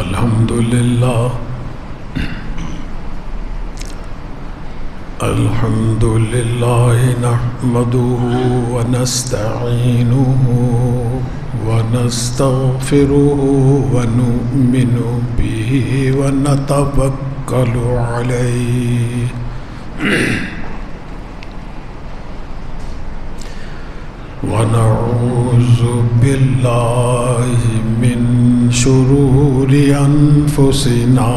الحمد لله نحمده ونستعينه ونستغفره ونؤمن به ونتوكل عليه ونعوذ بالله من شرور أنفسنا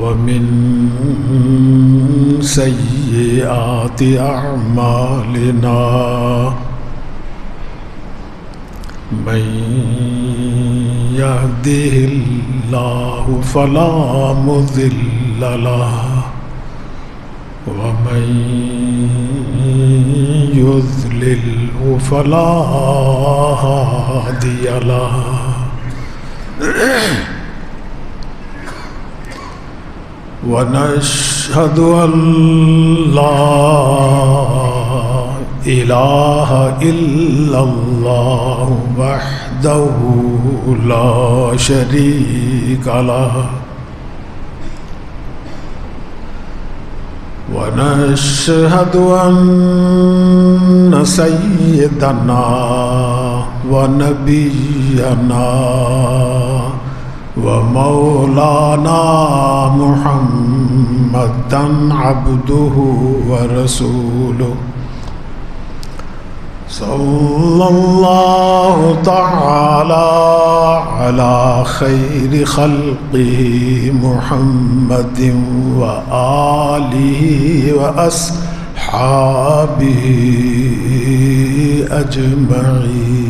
ومن سيئات أعمالنا من يهده الله فلا مضل له ومن يضلله فلا هادي له ونشهد أن لا إله إلا الله وحده لا شريك له ونشهد أن سيدنا ونبينا ومولانا محمدا عبده ورسوله صلى الله تعالى على خير خلقه محمد وآله وأصحابه أجمعين.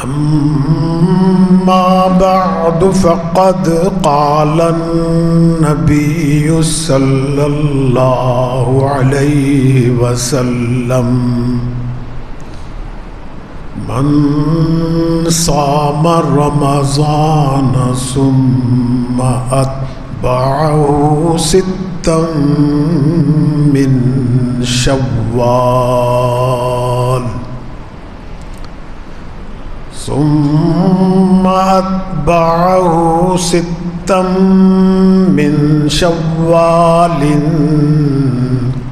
أما بعد فقد قال النبي صلى الله عليه وسلم من صام رمضان ثم أتبعه ستا من شوال ثم أتبعه ستا من شوال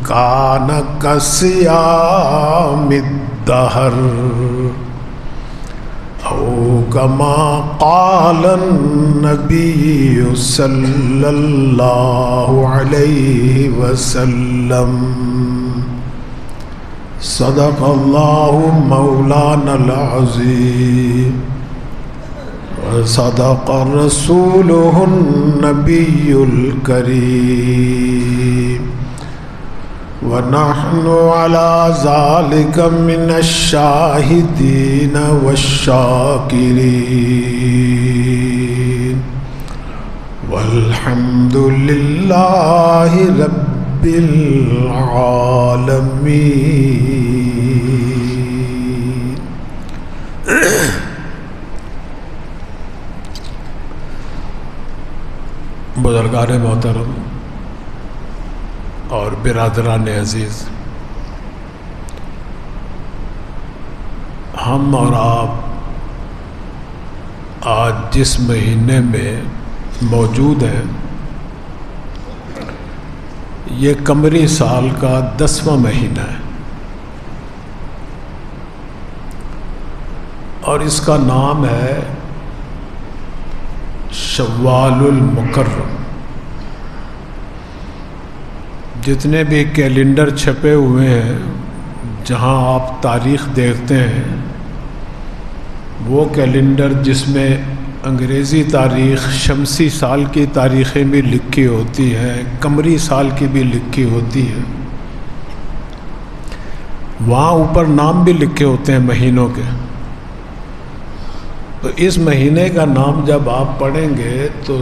كان كصيام الدهر أو كما قال النبي صلى الله عليه وسلم. صدق الله مولانا العظيم وصدق رسوله النبي الكريم ونحن على ذلك من الشاهدين والشاكرين والحمد لله رب العالمين. بزرگان محترم اور برادران عزیز، ہم اور آپ آج جس مہینے میں موجود ہیں یہ قمری سال کا 10واں مہینہ ہے اور اس کا نام ہے شوال المکرم. جتنے بھی کیلنڈر چھپے ہوئے ہیں جہاں آپ تاریخ دیکھتے ہیں وہ کیلنڈر جس میں انگریزی تاریخ شمسی سال کی تاریخیں بھی لکھی ہوتی ہیں، قمری سال کی بھی لکھی ہوتی ہیں، وہاں اوپر نام بھی لکھے ہوتے ہیں مہینوں کے. تو اس مہینے کا نام جب آپ پڑھیں گے تو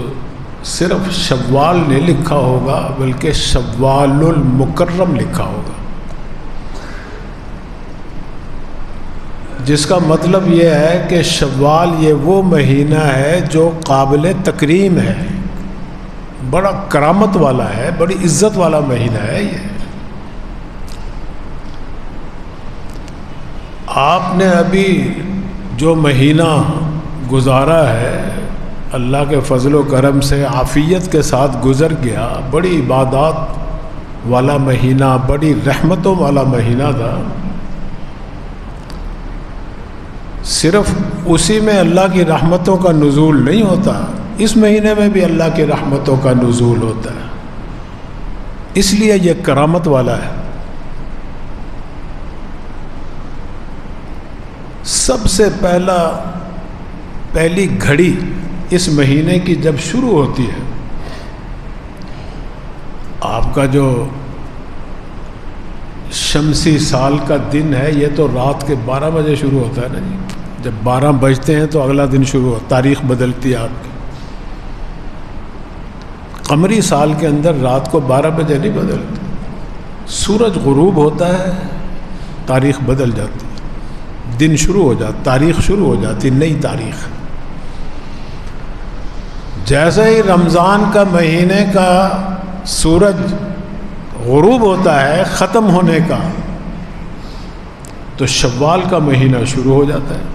صرف شوال نہیں لکھا ہوگا بلکہ شوال المکرم لکھا ہوگا، جس کا مطلب یہ ہے کہ شوال یہ وہ مہینہ ہے جو قابل تکریم ہے، بڑا کرامت والا ہے، بڑی عزت والا مہینہ ہے یہ. آپ نے ابھی جو مہینہ گزارا ہے اللہ کے فضل و کرم سے عافیت کے ساتھ گزر گیا، بڑی عبادات والا مہینہ، بڑی رحمتوں والا مہینہ تھا۔ صرف اسی میں اللہ کی رحمتوں کا نزول نہیں ہوتا، اس مہینے میں بھی اللہ کی رحمتوں کا نزول ہوتا ہے، اس لیے یہ کرامت والا ہے۔ سب سے پہلی گھڑی اس مہینے کی جب شروع ہوتی ہے، آپ کا جو شمسی سال کا دن ہے یہ تو رات کے 12 بجے شروع ہوتا ہے نا جی، جب 12 بجتے ہیں تو اگلا دن شروع ہوتا، تاریخ بدلتی ہے آپ کی۔ قمری سال کے اندر رات کو 12 بجے نہیں بدلتی، سورج غروب ہوتا ہے تاریخ بدل جاتی، دن شروع ہو جاتا، تاریخ شروع ہو جاتی، نئی تاریخ۔ جیسے ہی رمضان کا مہینے کا سورج غروب ہوتا ہے ختم ہونے کا، تو شوال کا مہینہ شروع ہو جاتا ہے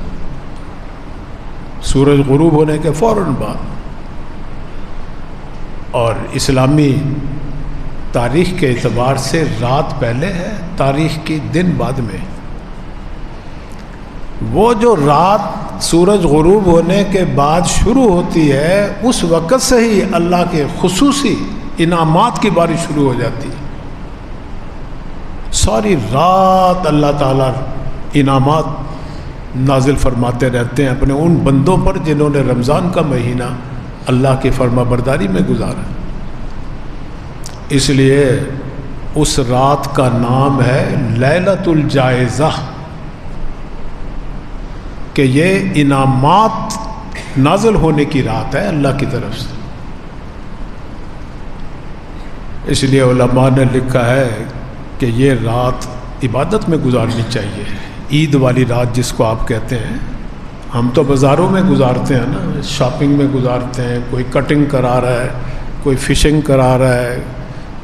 سورج غروب ہونے کے فوراً بعد۔ اور اسلامی تاریخ کے اعتبار سے رات پہلے ہے، تاریخ کی دن بعد میں۔ وہ جو رات سورج غروب ہونے کے بعد شروع ہوتی ہے، اس وقت سے ہی اللہ کے خصوصی انعامات کی بارش شروع ہو جاتی ہے۔ ساری رات اللہ تعالیٰ انعامات نازل فرماتے رہتے ہیں اپنے ان بندوں پر جنہوں نے رمضان کا مہینہ اللہ کی فرما برداری میں گزارا۔ اس لیے اس رات کا نام ہے لیلۃ الجائزہ، کہ یہ انعامات نازل ہونے کی رات ہے اللہ کی طرف سے۔ اس لیے علماء نے لکھا ہے کہ یہ رات عبادت میں گزارنی چاہیے، عید والی رات جس کو آپ کہتے ہیں۔ ہم تو بازاروں میں گزارتے ہیں نا، شاپنگ میں گزارتے ہیں، کوئی کٹنگ کرا رہا ہے، کوئی فشنگ کرا رہا ہے،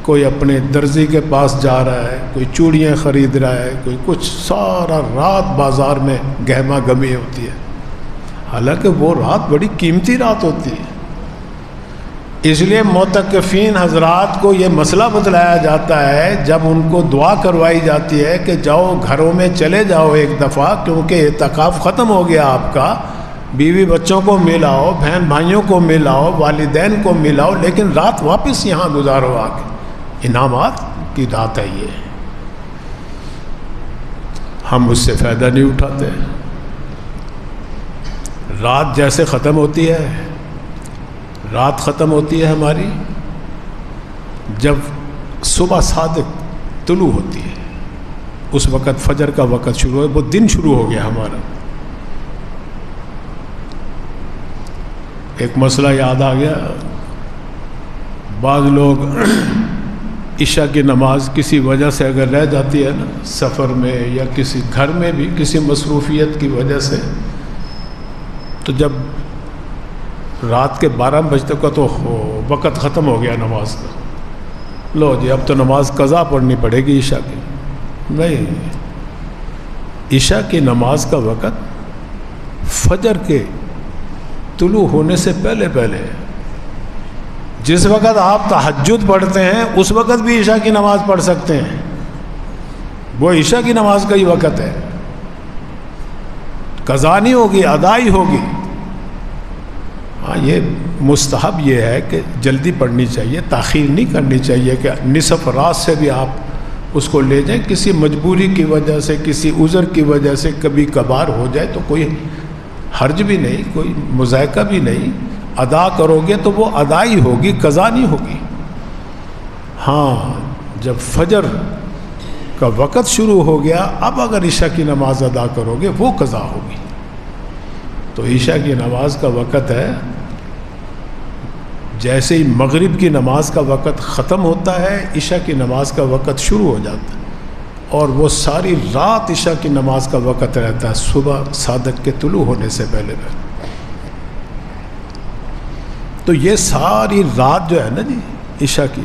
کوئی اپنے درزی کے پاس جا رہا ہے، کوئی چوڑیاں خرید رہا ہے، کوئی کچھ، سارا رات بازار میں گہما گہمی ہوتی ہے، حالانکہ وہ رات بڑی قیمتی رات ہوتی ہے۔ اس لیے معتکفین حضرات کو یہ مسئلہ بتلایا جاتا ہے جب ان کو دعا کروائی جاتی ہے کہ جاؤ گھروں میں چلے جاؤ ایک دفعہ، کیونکہ اعتکاف ختم ہو گیا آپ کا، بیوی بچوں کو ملاؤ، بہن بھائیوں کو ملاؤ، والدین کو ملاؤ، لیکن رات واپس یہاں گزارو آ کے۔ انعامات کی رات ہے یہ، ہم اس سے فائدہ نہیں اٹھاتے۔ رات جیسے ختم ہوتی ہے، رات ختم ہوتی ہے ہماری جب صبح صادق طلوع ہوتی ہے، اس وقت فجر کا وقت شروع ہے، وہ دن شروع ہو گیا ہمارا۔ ایک مسئلہ یاد آ گیا، بعض لوگ عشاء کی نماز کسی وجہ سے اگر رہ جاتی ہے نا، سفر میں یا کسی گھر میں بھی کسی مصروفیت کی وجہ سے، تو جب رات کے 12 بجے تک کا تو وقت ختم ہو گیا نماز کا، لو جی اب تو نماز قضا پڑھنی پڑے گی عشاء کی۔ نہیں، عشاء کی نماز کا وقت فجر کے طلوع ہونے سے پہلے پہلے ہے۔ جس وقت آپ تہجد پڑھتے ہیں اس وقت بھی عشاء کی نماز پڑھ سکتے ہیں، وہ عشاء کی نماز کا ہی وقت ہے، قضا نہیں ہوگی، ادا ہی ہوگی۔ ہاں، یہ مستحب یہ ہے کہ جلدی پڑھنی چاہیے، تاخیر نہیں کرنی چاہیے کہ نصف رات سے بھی آپ اس کو لے جائیں، کسی مجبوری کی وجہ سے، کسی عذر کی وجہ سے کبھی کبھار ہو جائے تو کوئی حرج بھی نہیں، کوئی مضائقہ بھی نہیں، ادا کرو گے تو وہ ادا ہی ہوگی، قضا نہیں ہوگی۔ ہاں، جب فجر کا وقت شروع ہو گیا، اب اگر عشاء کی نماز ادا کرو گے وہ قضا ہوگی۔ تو عشاء کی نماز کا وقت ہے، جیسے ہی مغرب کی نماز کا وقت ختم ہوتا ہے، عشاء کی نماز کا وقت شروع ہو جاتا ہے، اور وہ ساری رات عشاء کی نماز کا وقت رہتا ہے، صبح صادق کے طلوع ہونے سے پہلے پہلے۔ تو یہ ساری رات جو ہے نا جی عشاء کی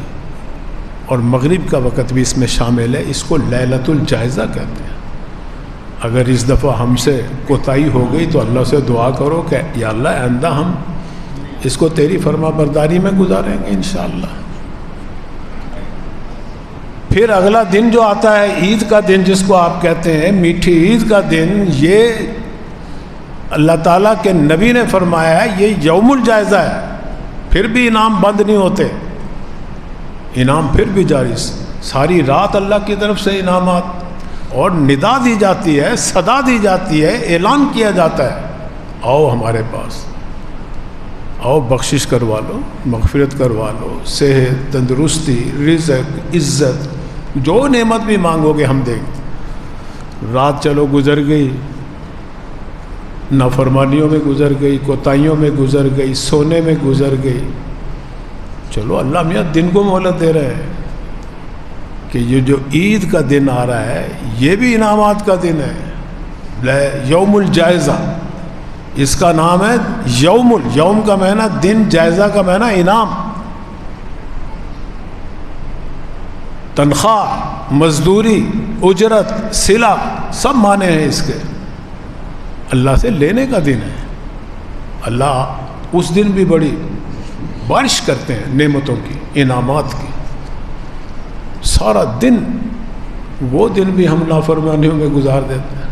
اور مغرب کا وقت بھی اس میں شامل ہے، اس کو لیلۃ الجائزہ کہتے ہیں۔ اگر اس دفعہ ہم سے کوتاہی ہو گئی تو اللہ سے دعا کرو کہ یا اللہ آئندہ ہم اس کو تیری فرما برداری میں گزاریں گے انشاءاللہ۔ پھر اگلا دن جو آتا ہے عید کا دن، جس کو آپ کہتے ہیں میٹھی عید کا دن، یہ اللہ تعالیٰ کے نبی نے فرمایا ہے یہ یوم الجائزہ ہے، پھر بھی انعام بند نہیں ہوتے، انعام پھر بھی جاری، ساری رات اللہ کی طرف سے انعامات، اور ندا دی جاتی ہے، صدا دی جاتی ہے، اعلان کیا جاتا ہے آؤ ہمارے پاس، آؤ بخشش کروا لو، مغفرت کروا لو، صحت، تندرستی، رزق، عزت، جو نعمت بھی مانگو گے ہم دیں گے۔ رات چلو گزر گئی، نافرمانیوں میں گزر گئی، کوتاہیوں میں گزر گئی، سونے میں گزر گئی، چلو اللہ میاں دن کو مہلت دے رہے ہیں کہ یہ جو عید کا دن آ رہا ہے یہ بھی انعامات کا دن ہے، یوم الجائزہ، اس کا نام ہے یوم کا معنی دن، جائزہ کا معنی انعام، تنخواہ، مزدوری، اجرت، صلہ، سب معنی ہیں اس کے، اللہ سے لینے کا دن ہے۔ اللہ اس دن بھی بڑی بارش کرتے ہیں نعمتوں کی، انعامات کی، سارا دن، وہ دن بھی ہم نافرمانیوں میں گزار دیتے ہیں۔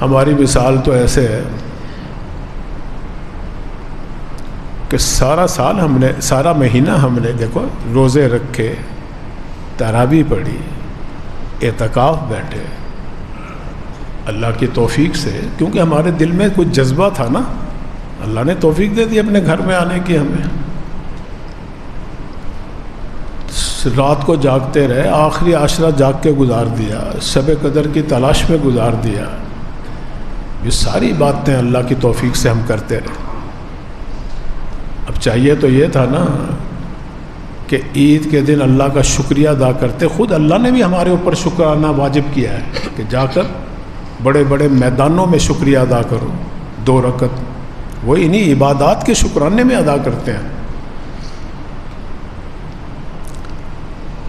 ہماری مثال تو ایسے ہے کہ سارا سال ہم نے، سارا مہینہ ہم نے دیکھو روزے رکھے، تراویح پڑھی، اعتکاف بیٹھے، اللہ کی توفیق سے، کیونکہ ہمارے دل میں کچھ جذبہ تھا نا، اللہ نے توفیق دے دی اپنے گھر میں آنے کی ہمیں، رات کو جاگتے رہے، آخری عشرہ جاگ کے گزار دیا، شب قدر کی تلاش میں گزار دیا، یہ ساری باتیں اللہ کی توفیق سے ہم کرتے رہے۔ اب چاہیے تو یہ تھا نا کہ عید کے دن اللہ کا شکریہ ادا کرتے، خود اللہ نے بھی ہمارے اوپر شکرانہ واجب کیا ہے کہ جا کر بڑے بڑے میدانوں میں شکریہ ادا کرو، 2 رکعت، وہ انہی عبادات کے شکرانے میں ادا کرتے ہیں،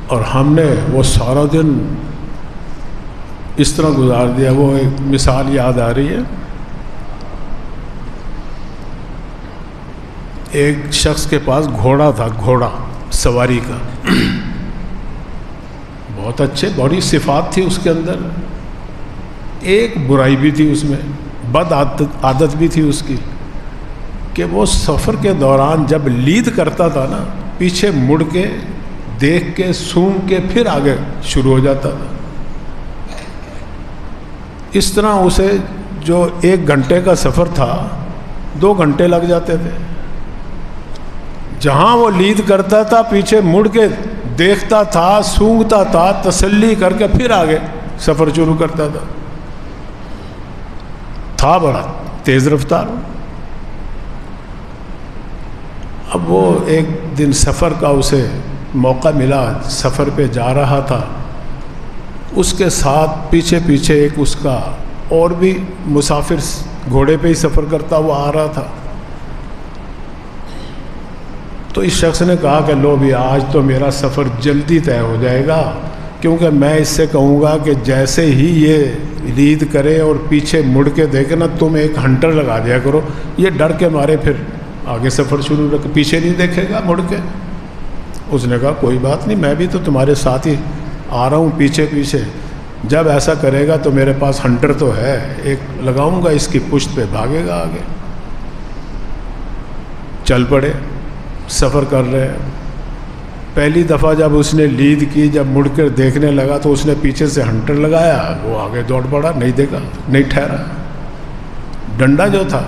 اور ہم نے وہ سارا دن اس طرح گزار دیا۔ وہ ایک مثال یاد آ رہی ہے، ایک شخص کے پاس گھوڑا تھا، گھوڑا سواری کا، بہت اچھے، بڑی صفات تھی اس کے اندر، ایک برائی بھی تھی اس میں، بد عادت بھی تھی اس کی کہ وہ سفر کے دوران جب لید کرتا تھا نا، پیچھے مڑ کے دیکھ کے سونگ کے پھر آگے شروع ہو جاتا تھا۔ اس طرح اسے جو 1 گھنٹے کا سفر تھا 2 گھنٹے لگ جاتے تھے، جہاں وہ لید کرتا تھا پیچھے مڑ کے دیکھتا تھا، سونگتا تھا، تسلی کر کے پھر آگے سفر شروع کرتا تھا بڑا تیز رفتار۔ اب وہ ایک دن سفر کا اسے موقع ملا، سفر پہ جا رہا تھا، اس کے ساتھ پیچھے پیچھے ایک اس کا اور بھی مسافر گھوڑے پہ ہی سفر کرتا ہوا آ رہا تھا۔ تو اس شخص نے کہا کہ لو بھی آج تو میرا سفر جلدی طے ہو جائے گا، کیونکہ میں اس سے کہوں گا کہ جیسے ہی یہ لید کرے اور پیچھے مڑ کے دیکھے نا، تم ایک ہنٹر لگا دیا کرو، یہ ڈر کے مارے پھر آگے سفر شروع رکھ، پیچھے نہیں دیکھے گا مڑ کے۔ اس نے کہا کوئی بات نہیں، میں بھی تو تمہارے ساتھ ہی آ رہا ہوں پیچھے پیچھے، جب ایسا کرے گا تو میرے پاس ہنٹر تو ہے، ایک لگاؤں گا، اس کی پشت پہ بھاگے گا آگے۔ چل پڑے، سفر کر رہے ہیں۔ پہلی دفعہ جب اس نے لید کی، جب مڑ کر دیکھنے لگا تو اس نے پیچھے سے ہنٹر لگایا، وہ آگے دوڑ پڑا، نہیں دیکھا، نہیں ٹھہرا، ڈنڈا جو تھا،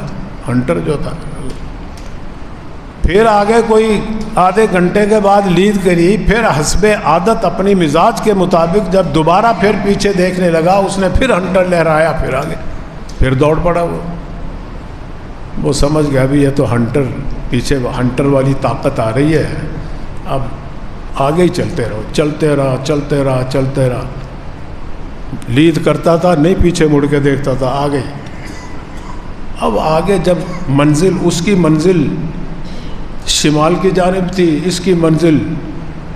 ہنٹر جو تھا۔ پھر آگے کوئی آدھے گھنٹے کے بعد لید کری، پھر حسب عادت اپنی مزاج کے مطابق جب دوبارہ پھر پیچھے دیکھنے لگا، اس نے پھر ہنٹر لہرایا، پھر آگے، پھر دوڑ پڑا۔ وہ سمجھ گیا بھی یہ تو ہنٹر، پیچھے ہنٹر والی طاقت آ رہی ہے، اب آگے ہی چلتے رہو، چلتے رہا، چلتے رہا، چلتے رہا۔ لید کرتا تھا، نہیں پیچھے مڑ کے دیکھتا تھا، آگے۔ اب آگے جب منزل، اس کی منزل شمال کی جانب تھی، اس کی منزل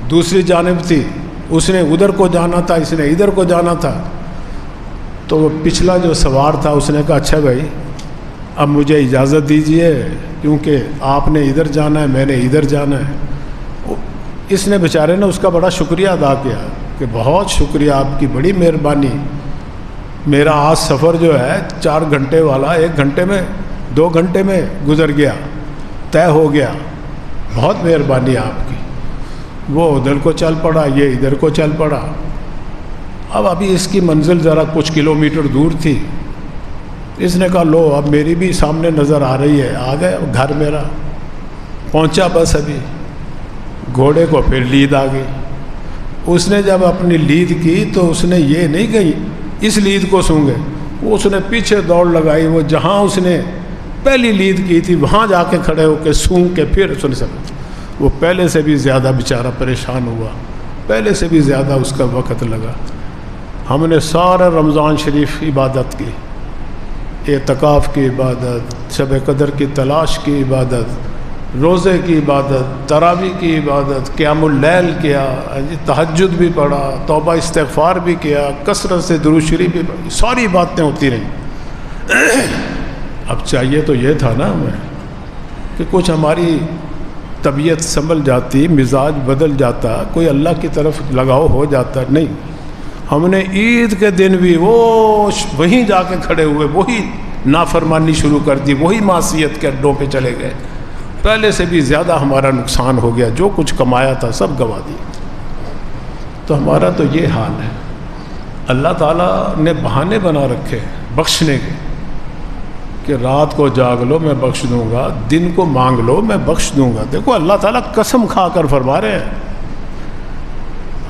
دوسری جانب تھی، اس نے ادھر کو جانا تھا، اس نے ادھر کو جانا تھا۔ تو وہ پچھلا جو سوار تھا اس نے کہا اچھا بھائی اب مجھے اجازت دیجئے کیونکہ آپ نے ادھر جانا ہے میں نے ادھر جانا ہے۔ اس نے بیچارے نے اس کا بڑا شکریہ ادا کیا کہ بہت شکریہ آپ کی، بڑی مہربانی، میرا آج سفر جو ہے 4 گھنٹے والا 1 گھنٹے میں 2 گھنٹے میں گزر گیا، طے ہو گیا، بہت مہربانی آپ کی۔ وہ ادھر کو چل پڑا، یہ ادھر کو چل پڑا۔ اب ابھی اس کی منزل ذرا کچھ کلومیٹر دور تھی، اس نے کہا لو اب میری بھی سامنے نظر آ رہی ہے، آ گئے گھر میرا، پہنچا بس ابھی، گھوڑے کو پھر لید آ گئی۔ اس نے جب اپنی لید کی تو اس نے یہ نہیں کہی اس لید کو سونگے، وہ اس نے پیچھے دوڑ لگائی، وہ جہاں اس نے پہلی لید کی تھی وہاں جا کے کھڑے ہو کے سونگ کے پھر سن سکتے۔ وہ پہلے سے بھی زیادہ بیچارہ پریشان ہوا، پہلے سے بھی زیادہ اس کا وقت لگا۔ ہم نے سارا رمضان شریف عبادت کی، اعتکاف کی عبادت، شب قدر کی تلاش کی عبادت، روزے کی عبادت، تراویح کی عبادت، قیام اللیل کیا، تہجد بھی پڑھا، توبہ استغفار بھی کیا، کثرت سے درود شریف بھی پڑھی، ساری باتیں ہوتی رہیں۔ اب چاہیے تو یہ تھا نا ہمیں کہ کچھ ہماری طبیعت سنبھل جاتی، مزاج بدل جاتا، کوئی اللہ کی طرف لگاؤ ہو جاتا، نہیں۔ ہم نے عید کے دن بھی وہیں جا کے کھڑے ہوئے، وہی نافرمانی شروع کر دی، وہی معصیت کے اڈوں پہ چلے گئے۔ پہلے سے بھی زیادہ ہمارا نقصان ہو گیا، جو کچھ کمایا تھا سب گنوا دیا۔ تو ہمارا تو یہ حال ہے۔ اللہ تعالیٰ نے بہانے بنا رکھے بخشنے کے کہ رات کو جاگ لو میں بخش دوں گا، دن کو مانگ لو میں بخش دوں گا۔ دیکھو اللہ تعالیٰ قسم کھا کر فرما رہے ہیں،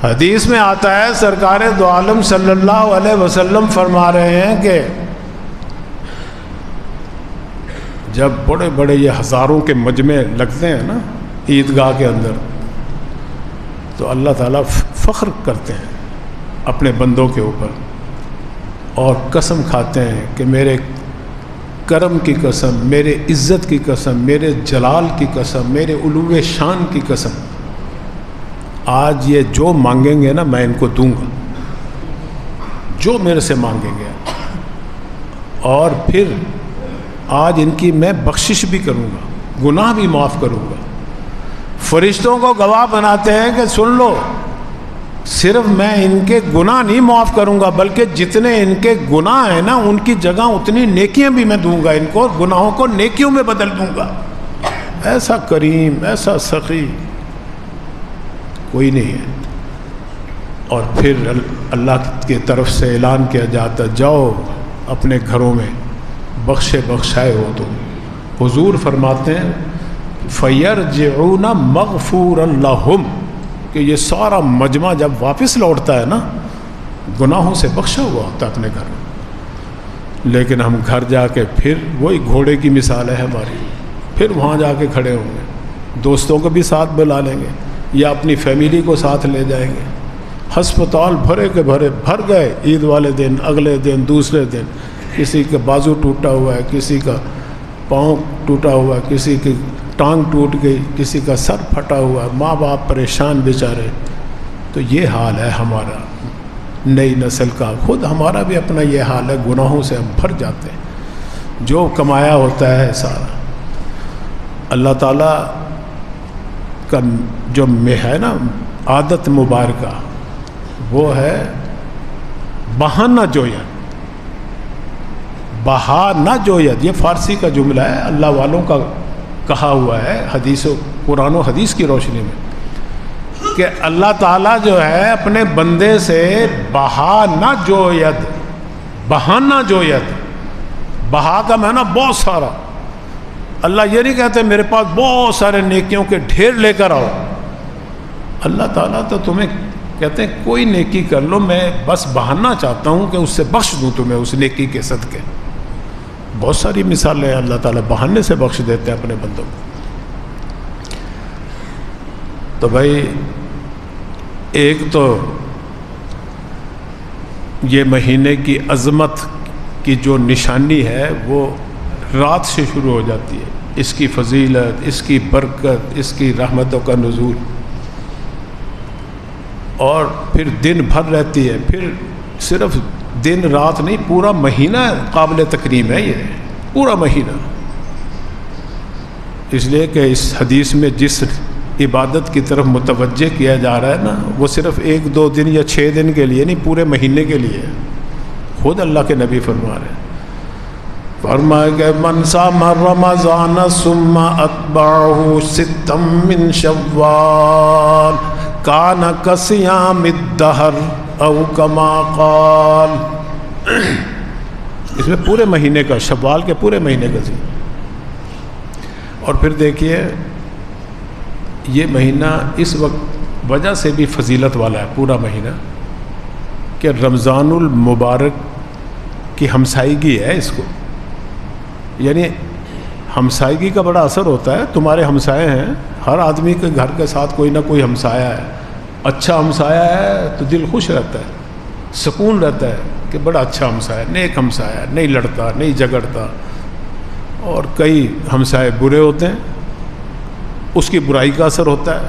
حدیث میں آتا ہے سرکار دو عالم صلی اللہ علیہ وسلم فرما رہے ہیں کہ جب بڑے بڑے یہ ہزاروں کے مجمع لگتے ہیں نا عیدگاہ کے اندر، تو اللہ تعالیٰ فخر کرتے ہیں اپنے بندوں کے اوپر اور قسم کھاتے ہیں کہ میرے کرم کی قسم، میرے عزت کی قسم، میرے جلال کی قسم، میرے علو شان کی قسم، آج یہ جو مانگیں گے نا میں ان کو دوں گا، جو میرے سے مانگیں گے، اور پھر آج ان کی میں بخشش بھی کروں گا، گناہ بھی معاف کروں گا۔ فرشتوں کو گواہ بناتے ہیں کہ سن لو، صرف میں ان کے گناہ نہیں معاف کروں گا بلکہ جتنے ان کے گناہ ہیں نا ان کی جگہ اتنی نیکیاں بھی میں دوں گا، ان کو گناہوں کو نیکیوں میں بدل دوں گا۔ ایسا کریم، ایسا سخی کوئی نہیں ہے۔ اور پھر اللہ کی طرف سے اعلان کیا جاتا جاؤ اپنے گھروں میں بخشے بخشائے ہو تو۔ حضور فرماتے ہیں فَيَرْجِعُونَ مَغْفُورًا لَهُمْ، کہ یہ سارا مجمع جب واپس لوٹتا ہے نا گناہوں سے بخشا ہوا ہوتا ہے اپنے گھر میں، لیکن ہم گھر جا کے پھر وہی گھوڑے کی مثال ہے ہماری، پھر وہاں جا کے کھڑے ہوں گے، دوستوں کو بھی ساتھ بلا لیں گے یا اپنی فیملی کو ساتھ لے جائیں گے، ہسپتال بھرے کے بھرے بھر گئے، عید والے دن، اگلے دن، دوسرے دن، کسی کا بازو ٹوٹا ہوا ہے، کسی کا پاؤں ٹوٹا ہوا ہے، کسی کی ٹانگ ٹوٹ گئی، کسی کا سر پھٹا ہوا ہے، ماں باپ پریشان بیچارے۔ تو یہ حال ہے ہمارا نئی نسل کا، خود ہمارا بھی اپنا یہ حال ہے، گناہوں سے ہم بھر جاتے ہیں، جو کمایا ہوتا ہے سارا۔ اللہ تعالیٰ کا جو ہے نا عادت مبارکہ وہ ہے بہانہ جوید، بہانہ جوید، یہ فارسی کا جملہ ہے، اللہ والوں کا کہا ہوا ہے حدیث و قرآن و حدیث کی روشنی میں، کہ اللہ تعالیٰ جو ہے اپنے بندے سے بہانہ جوید، بہانہ جوید، بہا کا معنی بہت سارا۔ اللہ یہ نہیں کہتے میرے پاس بہت سارے نیکیوں کے ڈھیر لے کر آؤ، اللہ تعالیٰ تو تمہیں کہتے ہیں کوئی نیکی کر لو، میں بس بہانا چاہتا ہوں کہ اس سے بخش دوں تمہیں اس نیکی کے صدقے۔ بہت ساری مثالیں اللہ تعالیٰ بہانے سے بخش دیتے ہیں اپنے بندوں کو۔ تو بھائی ایک تو یہ مہینے کی عظمت کی جو نشانی ہے وہ رات سے شروع ہو جاتی ہے، اس کی فضیلت، اس کی برکت، اس کی رحمتوں کا نزول، اور پھر دن بھر رہتی ہے، پھر صرف دن رات نہیں، پورا مہینہ قابل تکریم ہے، یہ پورا مہینہ. اس لیے کہ اس حدیث میں جس عبادت کی طرف متوجہ کیا جا رہا ہے نا، وہ صرف 1-2 دن یا 6 دن کے لیے نہیں، پورے مہینے کے لیے. خود اللہ کے نبی فرما رہے ہیں، فرمایا کہ من صام رمضان ثم اتبعہ 6 من شوال کان کصیام الدہر او کما قال. اس میں پورے مہینے کا، شوال کے پورے مہینے کا ذکر. اور پھر دیکھیے یہ مہینہ اس وقت وجہ سے بھی فضیلت والا ہے پورا مہینہ کہ رمضان المبارک کی ہمسائیگی ہے اس کو. یعنی ہمسائیگی کا بڑا اثر ہوتا ہے. تمہارے ہمسائے ہیں، ہر آدمی کے گھر کے ساتھ کوئی نہ کوئی ہمسایہ ہے. اچھا ہمسایہ ہے تو دل خوش رہتا ہے، سکون رہتا ہے کہ بڑا اچھا ہمسایہ، نیک ہمسایہ، نہیں لڑتا نہیں جھگڑتا. اور کئی ہمسائے برے ہوتے ہیں، اس کی برائی کا اثر ہوتا ہے،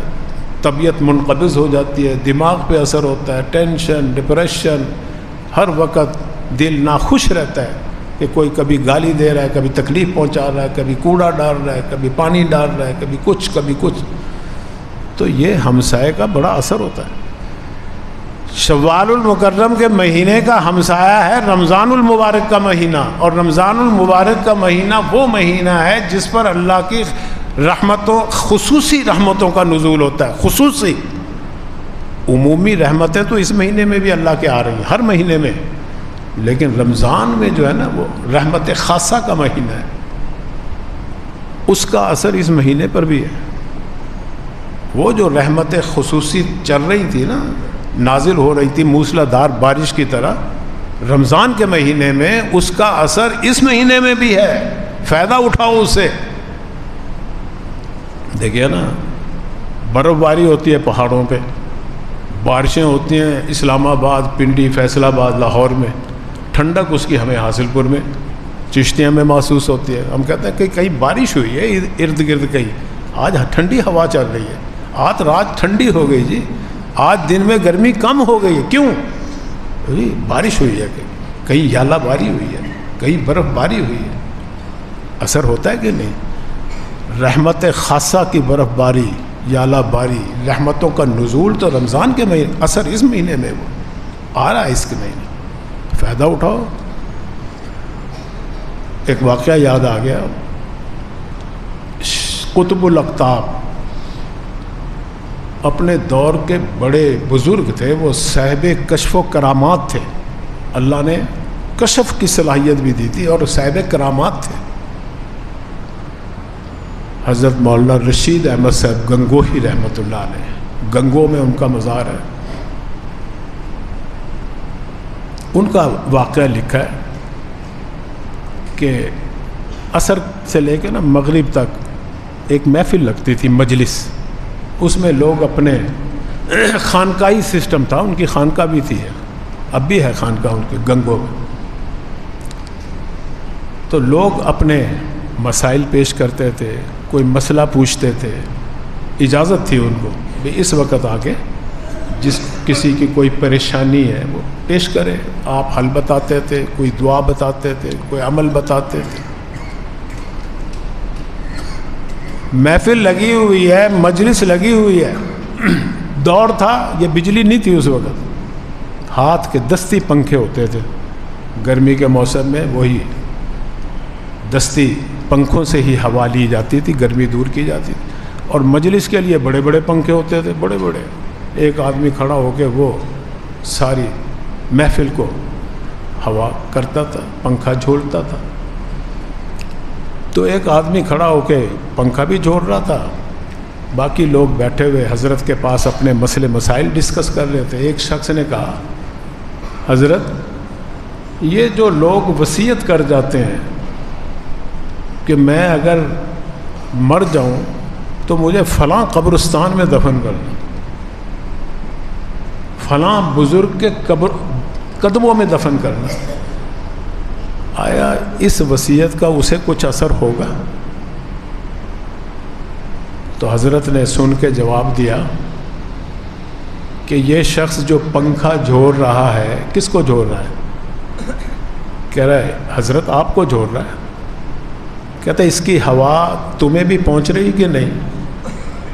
طبیعت منقبض ہو جاتی ہے، دماغ پہ اثر ہوتا ہے، ٹینشن، ڈپریشن، ہر وقت دل ناخوش رہتا ہے کہ کوئی کبھی گالی دے رہا ہے، کبھی تکلیف پہنچا رہا ہے، کبھی کوڑا ڈال رہا ہے، کبھی پانی ڈال رہا ہے، کبھی کچھ. تو یہ ہمسائے کا بڑا اثر ہوتا ہے. شوال المکرم کے مہینے کا ہمسایہ ہے رمضان المبارک کا مہینہ. اور رمضان المبارک کا مہینہ وہ مہینہ ہے جس پر اللہ کی رحمتوں، خصوصی رحمتوں کا نزول ہوتا ہے. خصوصی، عمومی رحمتیں تو اس مہینے میں بھی اللہ کے آ رہی ہیں، ہر مہینے میں، لیکن رمضان میں جو ہے نا وہ رحمت خاصہ کا مہینہ ہے، اس کا اثر اس مہینے پر بھی ہے. وہ جو رحمت خصوصی چل رہی تھی نا، نازل ہو رہی تھی موسلا دھار بارش کی طرح رمضان کے مہینے میں، اس کا اثر اس مہینے میں بھی ہے. فائدہ اٹھاؤ اس سے. دیکھیے نا، برف باری ہوتی ہے پہاڑوں پہ، بارشیں ہوتی ہیں اسلام آباد، پنڈی، فیصل آباد، لاہور میں. ٹھنڈک اس کی ہمیں حاصل پور میں، چشتیاں میں محسوس ہوتی ہے. ہم کہتے ہیں کہ کہیں بارش ہوئی ہے ارد گرد، کہیں آج ٹھنڈی ہوا چل رہی ہے، آج رات ٹھنڈی ہو گئی جی، آج دن میں گرمی کم ہو گئی ہے. کیوں؟ بارش ہوئی ہے، کہیں یالہ باری ہوئی ہے، کہیں برف باری ہوئی ہے. اثر ہوتا ہے کہ نہیں؟ رحمت خاصہ کی برف باری، یالہ باری، رحمتوں کا نزول تو رمضان کے مہینے، اثر اس مہینے میں وہ آ رہا ہے. اس کے مہینے فائدہ اٹھاؤ. ایک واقعہ یاد آ گیا. قطب الاقطاب اپنے دور کے بڑے بزرگ تھے، وہ صاحب کشف و کرامات تھے. اللہ نے کشف کی صلاحیت بھی دی تھی اور صاحب کرامات تھے. حضرت مولانا رشید احمد صاحب گنگوہی رحمۃ اللہ علیہ، گنگو میں ان کا مزار ہے. ان کا واقعہ لکھا ہے کہ عصر سے لے کے نا مغرب تک ایک محفل لگتی تھی، مجلس. اس میں لوگ اپنے خانقاہی سسٹم تھا، ان کی خانقاہ بھی تھی، اب بھی ہے خانقاہ ان کے گنگو میں. تو لوگ اپنے مسائل پیش کرتے تھے، کوئی مسئلہ پوچھتے تھے. اجازت تھی ان کو بھی اس وقت آ کے جس کسی کی کوئی پریشانی ہے وہ پیش کرے. آپ حل بتاتے تھے، کوئی دعا بتاتے تھے، کوئی عمل بتاتے تھے. محفل لگی ہوئی ہے، مجلس لگی ہوئی ہے. دور تھا، یہ بجلی نہیں تھی اس وقت، ہاتھ کے دستی پنکھے ہوتے تھے. گرمی کے موسم میں وہی دستی پنکھوں سے ہی ہوا لی جاتی تھی، گرمی دور کی جاتی تھی. اور مجلس کے لیے بڑے بڑے پنکھے ہوتے تھے، بڑے بڑے. ایک آدمی کھڑا ہو کے وہ ساری محفل کو ہوا کرتا تھا، پنکھا جھولتا تھا. تو ایک آدمی کھڑا ہو کے پنکھا بھی جھول رہا تھا، باقی لوگ بیٹھے ہوئے حضرت کے پاس اپنے مسئلے مسائل ڈسکس کر رہے تھے. ایک شخص نے کہا، حضرت یہ جو لوگ وصیت کر جاتے ہیں کہ میں اگر مر جاؤں تو مجھے فلاں قبرستان میں دفن کرنا، فلاں بزرگ کے قدموں میں دفن کرنا، آیا اس وصیت کا اسے کچھ اثر ہوگا؟ تو حضرت نے سن کے جواب دیا کہ یہ شخص جو پنکھا جھول رہا ہے، کس کو جھول رہا ہے؟ کہہ رہا ہے حضرت آپ کو جھوڑ رہا ہے. کہتا ہے اس کی ہوا تمہیں بھی پہنچ رہی کہ نہیں؟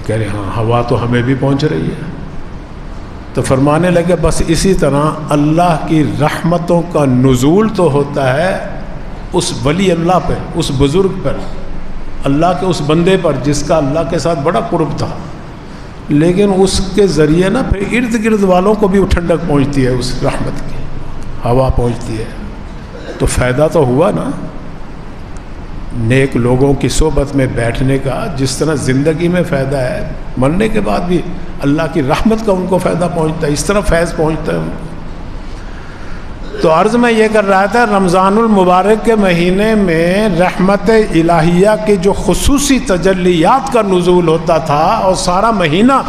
کہہ رہے ہاں ہوا تو ہمیں بھی پہنچ رہی ہے. تو فرمانے لگے بس اسی طرح اللہ کی رحمتوں کا نزول تو ہوتا ہے اس ولی اللہ پہ، اس بزرگ پر، اللہ کے اس بندے پر جس کا اللہ کے ساتھ بڑا قرب تھا، لیکن اس کے ذریعے نا پھر ارد گرد والوں کو بھی ٹھنڈک پہنچتی ہے، اس رحمت کی ہوا پہنچتی ہے. تو فائدہ تو ہوا نا نیک لوگوں کی صحبت میں بیٹھنے کا، جس طرح زندگی میں فائدہ ہے مرنے کے بعد بھی اللہ کی رحمت کا ان کو فائدہ پہنچتا ہے، اس طرح فیض پہنچتا ہے ان کو. تو عرض میں یہ کر رہا تھا رمضان المبارک کے مہینے میں رحمت الہیہ کی جو خصوصی تجلیات کا نزول ہوتا تھا اور سارا مہینہ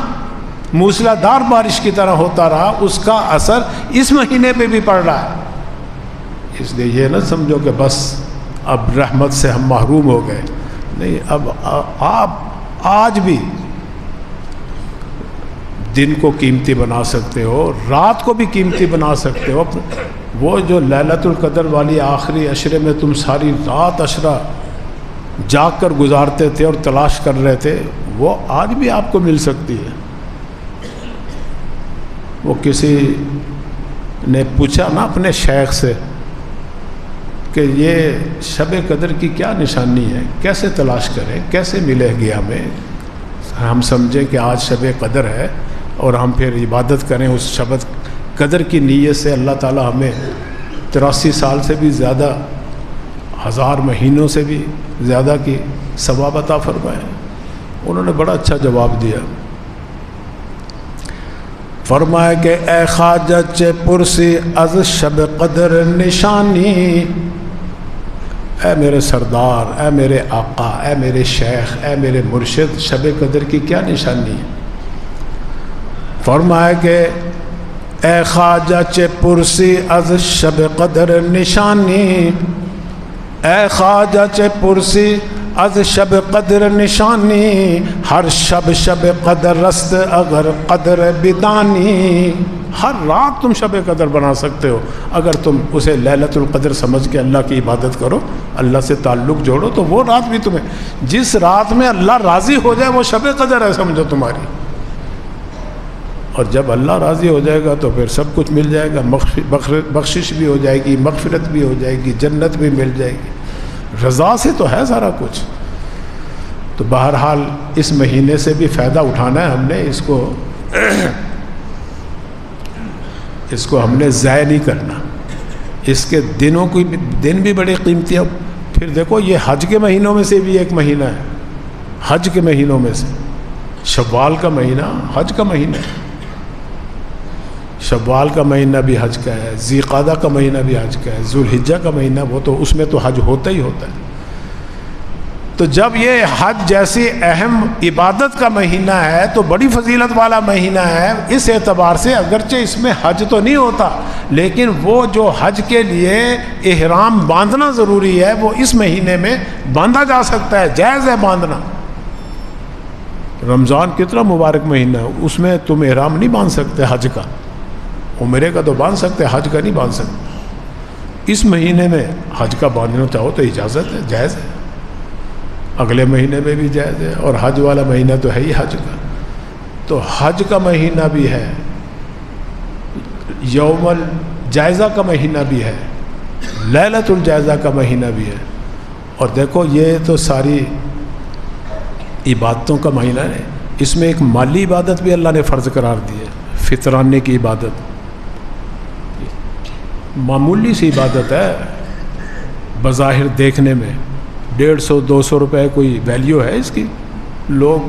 موسلا دھار بارش کی طرح ہوتا رہا، اس کا اثر اس مہینے پہ بھی پڑ رہا ہے. اس لیے یہ نہ سمجھو کہ بس اب رحمت سے ہم محروم ہو گئے، نہیں، اب آپ آج بھی دن کو قیمتی بنا سکتے ہو، رات کو بھی قیمتی بنا سکتے ہو. وہ جو لیلۃ القدر والی آخری عشرے میں تم ساری رات عشرہ جاگ کر گزارتے تھے اور تلاش کر رہے تھے، وہ آج بھی آپ کو مل سکتی ہے. وہ کسی نے پوچھا نا اپنے شیخ سے کہ یہ شب قدر کی کیا نشانی ہے، کیسے تلاش کریں، کیسے ملے گی ہم سمجھیں کہ آج شب قدر ہے اور ہم پھر عبادت کریں اس شب قدر کی نیت سے. اللہ تعالی ہمیں 83 سال سے بھی زیادہ، 1000 مہینوں سے بھی زیادہ کی ثواب عطا فرمائے. انہوں نے بڑا اچھا جواب دیا، فرمایا کہ اے خواجہ چے پرسی از شب قدر نشانی، اے میرے سردار، اے میرے آقا، اے میرے شیخ، اے میرے مرشد، شب قدر کی کیا نشانی ہے؟ فرمایا کہ اے خواجہ چے پرسی از شب قدر نشانی، اے خواجہ چے پرسی از شب قدر نشانی، ہر شب شب قدر رست اگر قدر بدانی. ہر رات تم شب قدر بنا سکتے ہو اگر تم اسے لیلۃ القدر سمجھ کے اللہ کی عبادت کرو، اللہ سے تعلق جوڑو، تو وہ رات بھی تمہیں، جس رات میں اللہ راضی ہو جائے وہ شب قدر ہے سمجھو تمہاری. اور جب اللہ راضی ہو جائے گا تو پھر سب کچھ مل جائے گا، بخشش بھی ہو جائے گی، مغفرت بھی ہو جائے گی، جنت بھی مل جائے گی. رضا سے تو ہے سارا کچھ. تو بہرحال اس مہینے سے بھی فائدہ اٹھانا ہے ہم نے، اس کو ہم نے ضائع نہیں کرنا. اس کے دنوں کی دن بھی بڑے قیمتی ہیں. پھر دیکھو یہ حج کے مہینوں میں سے بھی ایک مہینہ ہے، حج کے مہینوں میں سے شوال کا مہینہ حج کا مہینہ ہے. شوال کا مہینہ بھی حج کا ہے، ذی قعدہ کا مہینہ بھی حج کا ہے، ذوالحجہ کا مہینہ وہ تو اس میں تو حج ہوتا ہی ہوتا ہے. تو جب یہ حج جیسی اہم عبادت کا مہینہ ہے تو بڑی فضیلت والا مہینہ ہے. اس اعتبار سے اگرچہ اس میں حج تو نہیں ہوتا، لیکن وہ جو حج کے لیے احرام باندھنا ضروری ہے وہ اس مہینے میں باندھا جا سکتا ہے، جائز ہے باندھنا. رمضان کتنا مبارک مہینہ ہے، اس میں تم احرام نہیں باندھ سکتے حج کا، عمرے کا تو باندھ سکتے، حج کا نہیں باندھ سکتے. اس مہینے میں حج کا باندھنا چاہو تو اجازت ہے، جائز ہے. اگلے مہینے میں بھی جائز ہے، اور حج والا مہینہ تو ہے ہی حج کا. تو حج کا مہینہ بھی ہے، یوم الجائزہ کا مہینہ بھی ہے، لیلۃ الجائزہ کا مہینہ بھی ہے. اور دیکھو یہ تو ساری عبادتوں کا مہینہ ہے. اس میں ایک مالی عبادت بھی اللہ نے فرض قرار دی ہے، فطرانے کی عبادت. معمولی سی عبادت ہے بظاہر دیکھنے میں، 150-200 روپے کوئی ویلیو ہے اس کی. لوگ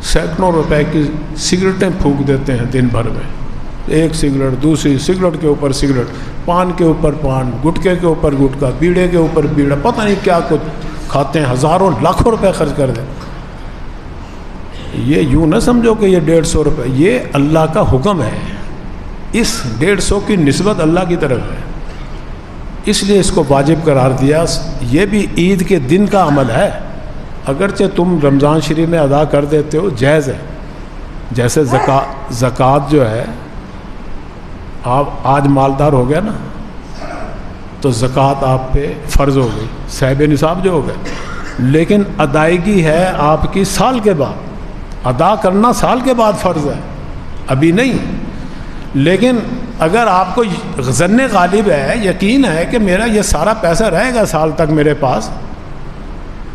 سینکڑوں روپے کی سگریٹیں پھونک دیتے ہیں دن بھر میں، ایک سگریٹ دوسری سگریٹ کے اوپر سگریٹ، پان کے اوپر پان، گٹکے کے اوپر گٹکا، بیڑے کے اوپر بیڑا، پتہ نہیں کیا کچھ کھاتے ہیں، ہزاروں لاکھوں روپے خرچ کر دیں. یہ یوں نہ سمجھو کہ یہ 150 روپے، یہ اللہ کا حکم ہے. اس 150 کی نسبت اللہ کی طرف ہے، اس لیے اس کو واجب قرار دیا. یہ بھی عید کے دن کا عمل ہے، اگرچہ تم رمضان شریف میں ادا کر دیتے ہو جائز ہے. جیسے زکوٰۃ جو ہے، آپ آج مالدار ہو گیا نا، تو زکوٰۃ آپ پہ فرض ہو گئی، صاحب نصاب جو ہو گئے، لیکن ادائیگی ہے آپ کی سال کے بعد، ادا کرنا سال کے بعد فرض ہے، ابھی نہیں۔ لیکن اگر آپ کو ظن غالب ہے، یقین ہے کہ میرا یہ سارا پیسہ رہے گا سال تک میرے پاس،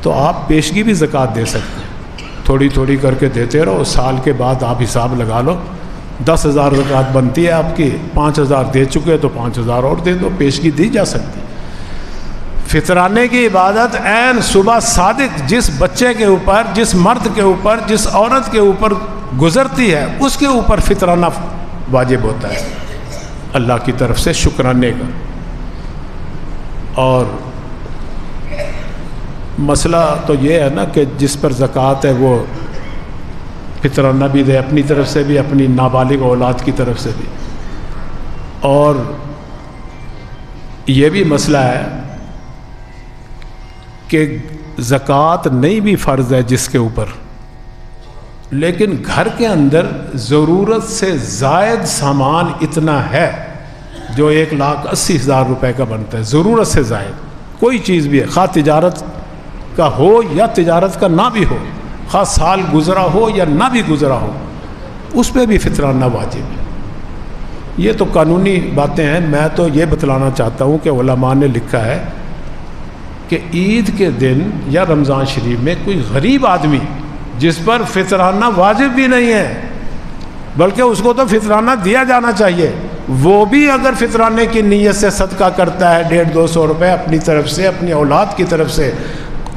تو آپ پیشگی بھی زکوٰۃ دے سکتے ہیں، تھوڑی تھوڑی کر کے دیتے رہو، سال کے بعد آپ حساب لگا لو، 10,000 زکوٰۃ بنتی ہے آپ کی، 5,000 دے چکے تو 5,000 اور دے دو، پیشگی دی جا سکتی۔ فطرانے کی عبادت عین صبح صادق جس بچے کے اوپر، جس مرد کے اوپر، جس عورت کے اوپر گزرتی ہے، اس کے اوپر فطرانہ واجب ہوتا ہے اللہ کی طرف سے شکرانے کا۔ اور مسئلہ تو یہ ہے نا کہ جس پر زکوٰۃ ہے وہ فطرانہ بھی دے، اپنی طرف سے بھی، اپنی نابالغ اولاد کی طرف سے بھی۔ اور یہ بھی مسئلہ ہے کہ زکوٰۃ نہیں بھی فرض ہے جس کے اوپر، لیکن گھر کے اندر ضرورت سے زائد سامان اتنا ہے جو 1,80,000 روپے کا بنتا ہے، ضرورت سے زائد کوئی چیز بھی ہے، خواہ تجارت کا ہو یا تجارت کا نہ بھی ہو، خواہ سال گزرا ہو یا نہ بھی گزرا ہو، اس پہ بھی فطرانہ واجب ہے۔ یہ تو قانونی باتیں ہیں، میں تو یہ بتلانا چاہتا ہوں کہ علماء نے لکھا ہے کہ عید کے دن یا رمضان شریف میں کوئی غریب آدمی جس پر فطرانہ واجب بھی نہیں ہے بلکہ اس کو تو فطرانہ دیا جانا چاہیے، وہ بھی اگر فطرانے کی نیت سے صدقہ کرتا ہے 150-200 روپے اپنی طرف سے، اپنی اولاد کی طرف سے،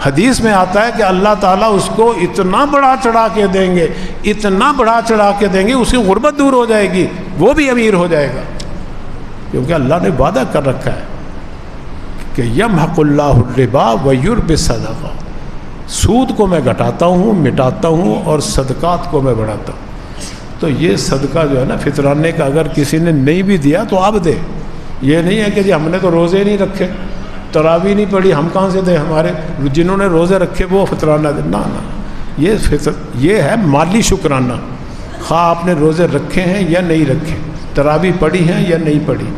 حدیث میں آتا ہے کہ اللہ تعالیٰ اس کو اتنا بڑا چڑھا کے دیں گے، اتنا بڑا چڑھا کے دیں گے، اس کی غربت دور ہو جائے گی، وہ بھی امیر ہو جائے گا، کیونکہ اللہ نے وعدہ کر رکھا ہے کہ یمحق اللہ الربا ویربی الصدقہ، سود کو میں گھٹاتا ہوں، مٹاتا ہوں، اور صدقات کو میں بڑھاتا ہوں۔ تو یہ صدقہ جو ہے نا فطرانے کا، اگر کسی نے نہیں بھی دیا تو آپ دے، یہ نہیں ہے کہ جی ہم نے تو روزے نہیں رکھے، تراویح نہیں پڑھی، ہم کہاں سے دیں، ہمارے جنہوں نے روزے رکھے وہ فطرانہ دے، نہ یہ ہے مالی شکرانہ، خواہ آپ نے روزے رکھے ہیں یا نہیں رکھے، تراویح پڑھی ہیں یا نہیں پڑھی،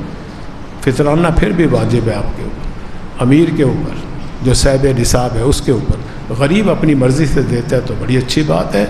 فطرانہ پھر بھی واجب ہے آپ کے اوپر، امیر کے اوپر جو صاحب نصاب ہے اس کے اوپر، غریب اپنی مرضی سے دیتا ہے تو بڑی اچھی بات ہے۔